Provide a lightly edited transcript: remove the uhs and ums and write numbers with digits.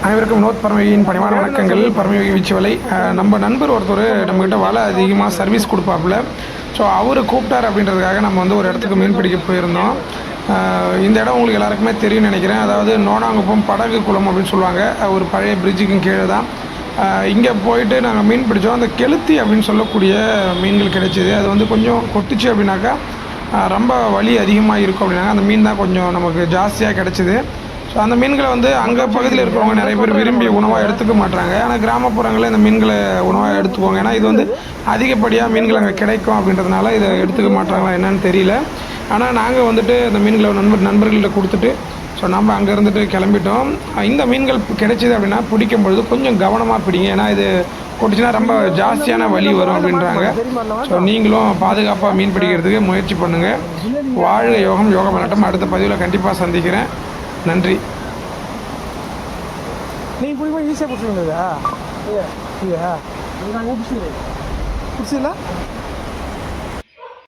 அனைவருக்கும் வினோத் பரமவியின் பணிவான வணக்கங்கள். பரமவி வீச்சு வலை. நம்ம நண்பர் ஒருத்தர் நம்மக்கிட்ட வலை அதிகமாக சர்வீஸ் கொடுப்பாப்புல. ஸோ அவர் கூப்பிட்டார் அப்படின்றதுக்காக நம்ம வந்து ஒரு இடத்துக்கு மீன் பிடிக்க போயிருந்தோம். இந்த இடம் உங்களுக்கு எல்லாருக்குமே தெரியும்னு நினைக்கிறேன். அதாவது நோனாங்குப்பம் படகு குளம் அப்படின்னு சொல்லுவாங்க. ஒரு பழைய பிரிட்ஜுக்கும் கீழே தான். இங்கே போயிட்டு நாங்கள் மீன் பிடித்தோம். அந்த கெளுத்தி அப்படின்னு சொல்லக்கூடிய மீன்கள் கிடைச்சிது. அது வந்து கொஞ்சம் கொட்டுச்சு அப்படின்னாக்கா ரொம்ப வலி அதிகமாக இருக்கும் அப்படின்னாங்க. அந்த மீன் தான் கொஞ்சம் நமக்கு ஜாஸ்தியாக கிடச்சிது. ஸோ அந்த மீன்களை வந்து அங்கே பகுதியில் இருக்கிறவங்க நிறைய பேர் விரும்பி உணவாக எடுத்துக்க மாட்டாங்க. ஆனால் கிராமப்புறங்களில் இந்த மீன்களை உணவாக எடுத்துக்குவாங்க. ஏன்னா இது வந்து அதிகப்படியாக மீன்கள் அங்கே கிடைக்கும் அப்படின்றதுனால இதை எடுத்துக்க மாட்டாங்களா என்னன்னு தெரியல. ஆனால் நாங்கள் வந்துட்டு அந்த மீன்களை நண்பர்கள்ட்ட கொடுத்துட்டு ஸோ நம்ம அங்கே இருந்துட்டு கிளம்பிட்டோம். இந்த மீன்கள் கிடைச்சிது அப்படின்னா பிடிக்கும் பொழுது கொஞ்சம் கவனமாக பிடிங்க. ஏன்னா இது கொட்டுச்சுன்னா ரொம்ப ஜாஸ்தியான வலி வரும் அப்படின்றாங்க. ஸோ நீங்களும் பாதுகாப்பாக மீன் பிடிக்கிறதுக்கு முயற்சி பண்ணுங்கள். வாழ்க யோகம், யோகம் பண்ணட்டும். அடுத்த பதிவில் கண்டிப்பாக சந்திக்கிறேன். நன்றி. நீங்கள் போய் ஈஸியாக பிடிச்சிருந்ததா? இல்லையா? நீங்கள் பிடிச்சிடல